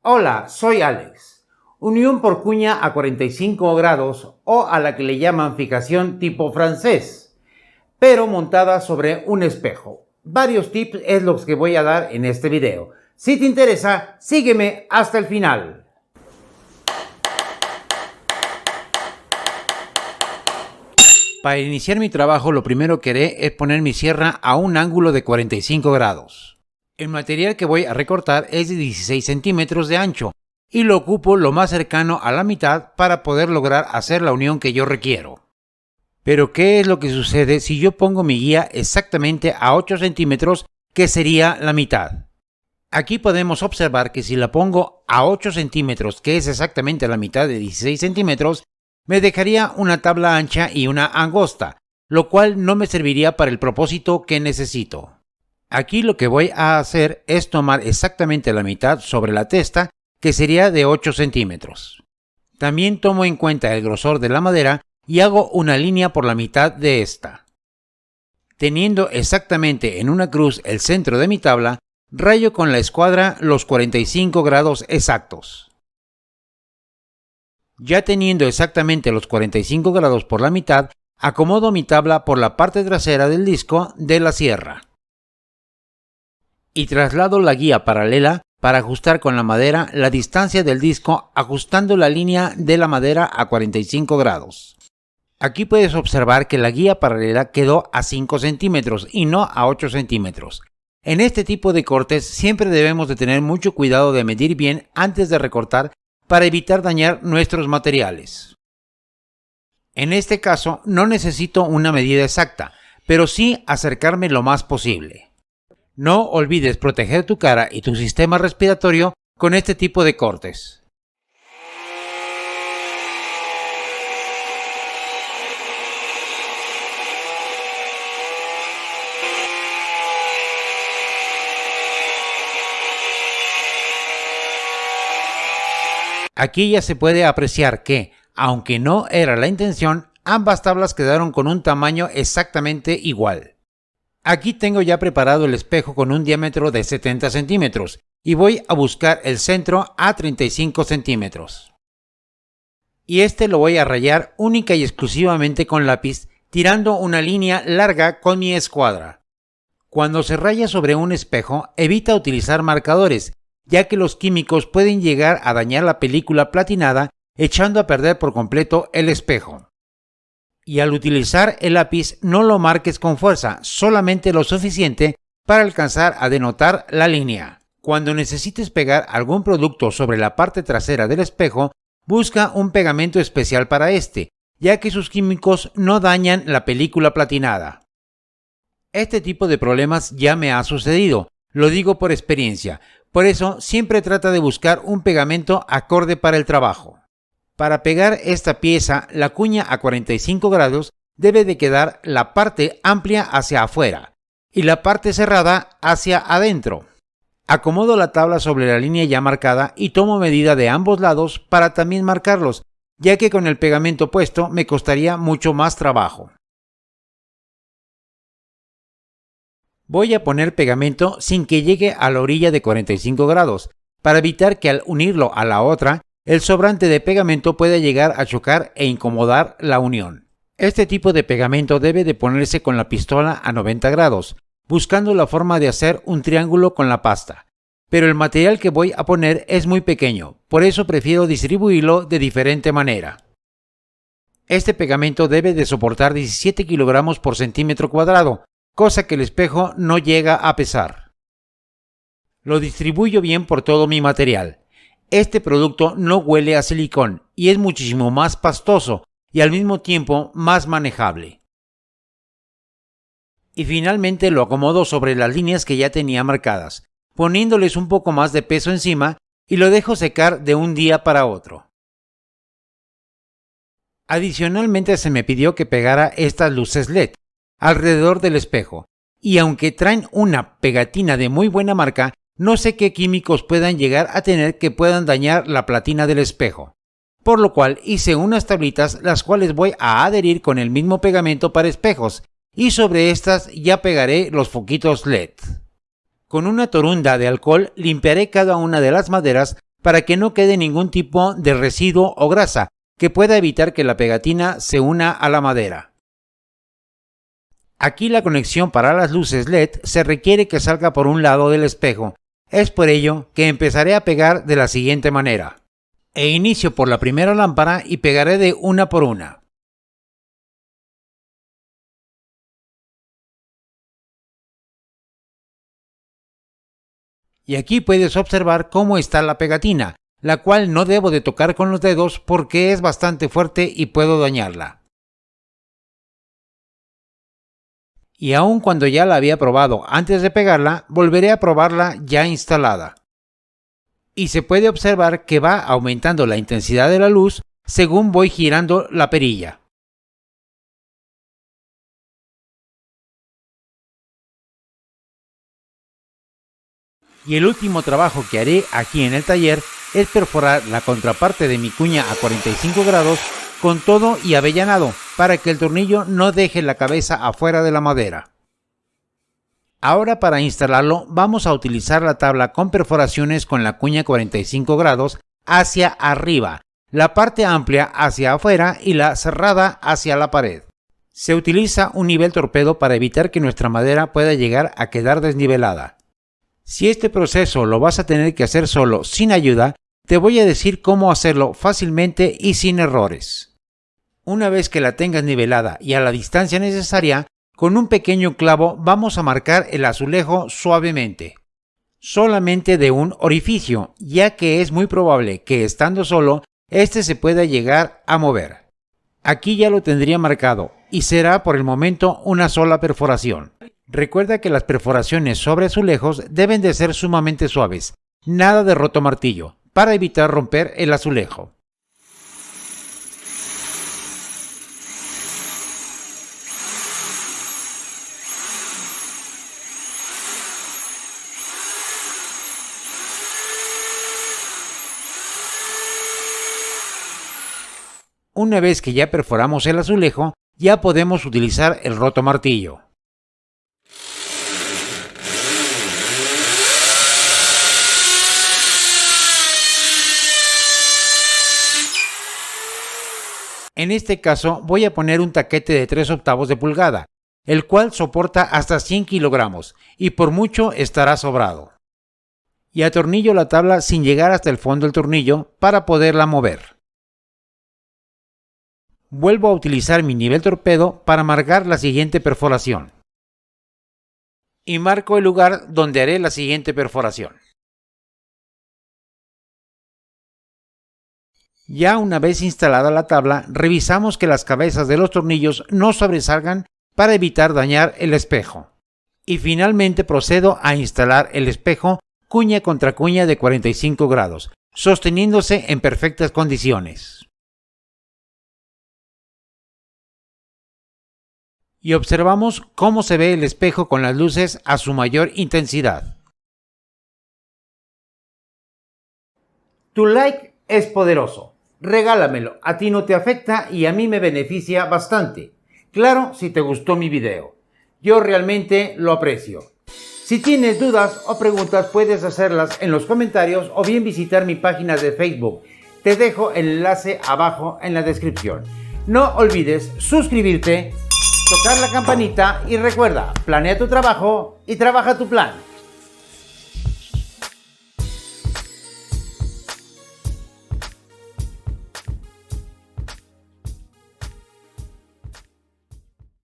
Hola, soy Alex. Unión por cuña a 45 grados o a la que le llaman fijación tipo francés, pero montada sobre un espejo. Varios tips es los que voy a dar en este video. Si te interesa, sígueme hasta el final. Para iniciar mi trabajo, lo primero que haré es poner mi sierra a un ángulo de 45 grados. El material que voy a recortar es de 16 centímetros de ancho y lo ocupo lo más cercano a la mitad para poder lograr hacer la unión que yo requiero. Pero ¿qué es lo que sucede si yo pongo mi guía exactamente a 8 centímetros, que sería la mitad? Aquí podemos observar que si la pongo a 8 centímetros, que es exactamente la mitad de 16 centímetros, me dejaría una tabla ancha y una angosta, lo cual no me serviría para el propósito que necesito. Aquí lo que voy a hacer es tomar exactamente la mitad sobre la testa, que sería de 8 centímetros. También tomo en cuenta el grosor de la madera y hago una línea por la mitad de esta. Teniendo exactamente en una cruz el centro de mi tabla, rayo con la escuadra los 45 grados exactos. Ya teniendo exactamente los 45 grados por la mitad, acomodo mi tabla por la parte trasera del disco de la sierra. Y traslado la guía paralela para ajustar con la madera la distancia del disco, ajustando la línea de la madera a 45 grados. Aquí puedes observar que la guía paralela quedó a 5 centímetros y no a 8 centímetros. En este tipo de cortes siempre debemos de tener mucho cuidado de medir bien antes de recortar para evitar dañar nuestros materiales. En este caso no necesito una medida exacta, pero sí acercarme lo más posible. No olvides proteger tu cara y tu sistema respiratorio con este tipo de cortes. Aquí ya se puede apreciar que, aunque no era la intención, ambas tablas quedaron con un tamaño exactamente igual. Aquí tengo ya preparado el espejo con un diámetro de 70 centímetros y voy a buscar el centro a 35 centímetros. Y este lo voy a rayar única y exclusivamente con lápiz, tirando una línea larga con mi escuadra. Cuando se raya sobre un espejo, evita utilizar marcadores, ya que los químicos pueden llegar a dañar la película platinada, echando a perder por completo el espejo. Y al utilizar el lápiz no lo marques con fuerza, solamente lo suficiente para alcanzar a denotar la línea. Cuando necesites pegar algún producto sobre la parte trasera del espejo, busca un pegamento especial para este, ya que sus químicos no dañan la película platinada. Este tipo de problemas ya me ha sucedido, lo digo por experiencia, por eso siempre trata de buscar un pegamento acorde para el trabajo. Para pegar esta pieza, la cuña a 45 grados debe de quedar la parte amplia hacia afuera y la parte cerrada hacia adentro. Acomodo la tabla sobre la línea ya marcada y tomo medida de ambos lados para también marcarlos, ya que con el pegamento puesto me costaría mucho más trabajo. Voy a poner pegamento sin que llegue a la orilla de 45 grados, para evitar que al unirlo a la otra, el sobrante de pegamento puede llegar a chocar e incomodar la unión. Este tipo de pegamento debe de ponerse con la pistola a 90 grados, buscando la forma de hacer un triángulo con la pasta. Pero el material que voy a poner es muy pequeño, por eso prefiero distribuirlo de diferente manera. Este pegamento debe de soportar 17 kilogramos por centímetro cuadrado, cosa que el espejo no llega a pesar. Lo distribuyo bien por todo mi material. Este producto no huele a silicón y es muchísimo más pastoso y al mismo tiempo más manejable. Y finalmente lo acomodo sobre las líneas que ya tenía marcadas, poniéndoles un poco más de peso encima y lo dejo secar de un día para otro. Adicionalmente se me pidió que pegara estas luces LED alrededor del espejo, y aunque traen una pegatina de muy buena marca, no sé qué químicos puedan llegar a tener que puedan dañar la platina del espejo, por lo cual hice unas tablitas las cuales voy a adherir con el mismo pegamento para espejos, y sobre estas ya pegaré los foquitos LED. Con una torunda de alcohol limpiaré cada una de las maderas para que no quede ningún tipo de residuo o grasa que pueda evitar que la pegatina se una a la madera. Aquí la conexión para las luces LED se requiere que salga por un lado del espejo. Es por ello que empezaré a pegar de la siguiente manera. Inicio por la primera lámpara y pegaré de una por una. Y aquí puedes observar cómo está la pegatina, la cual no debo de tocar con los dedos porque es bastante fuerte y puedo dañarla. Y aun cuando ya la había probado antes de pegarla, volveré a probarla ya instalada. Y se puede observar que va aumentando la intensidad de la luz según voy girando la perilla. Y el último trabajo que haré aquí en el taller es perforar la contraparte de mi cuña a 45 grados con todo y avellanado para que el tornillo no deje la cabeza afuera de la madera. Ahora para instalarlo vamos a utilizar la tabla con perforaciones con la cuña 45 grados hacia arriba, la parte amplia hacia afuera y la cerrada hacia la pared. Se utiliza un nivel torpedo para evitar que nuestra madera pueda llegar a quedar desnivelada. Si este proceso lo vas a tener que hacer solo sin ayuda, te voy a decir cómo hacerlo fácilmente y sin errores. Una vez que la tengas nivelada y a la distancia necesaria, con un pequeño clavo vamos a marcar el azulejo suavemente. Solamente de un orificio, ya que es muy probable que estando solo, este se pueda llegar a mover. Aquí ya lo tendría marcado y será por el momento una sola perforación. Recuerda que las perforaciones sobre azulejos deben de ser sumamente suaves, nada de roto martillo, para evitar romper el azulejo. Una vez que ya perforamos el azulejo, ya podemos utilizar el roto martillo. En este caso voy a poner un taquete de 3/8 de pulgada, el cual soporta hasta 100 kilogramos y por mucho estará sobrado. Y atornillo la tabla sin llegar hasta el fondo del tornillo para poderla mover. Vuelvo a utilizar mi nivel torpedo para marcar la siguiente perforación. Y marco el lugar donde haré la siguiente perforación. Ya una vez instalada la tabla, revisamos que las cabezas de los tornillos no sobresalgan para evitar dañar el espejo. Y finalmente procedo a instalar el espejo cuña contra cuña de 45 grados, sosteniéndose en perfectas condiciones. Y observamos cómo se ve el espejo con las luces a su mayor intensidad. Tu like es poderoso. Regálamelo, a ti no te afecta y a mí me beneficia bastante. Claro, si te gustó mi video. Yo realmente lo aprecio. Si tienes dudas o preguntas puedes hacerlas en los comentarios o bien visitar mi página de Facebook. Te dejo el enlace abajo en la descripción. No olvides suscribirte, tocar la campanita y recuerda, planea tu trabajo y trabaja tu plan.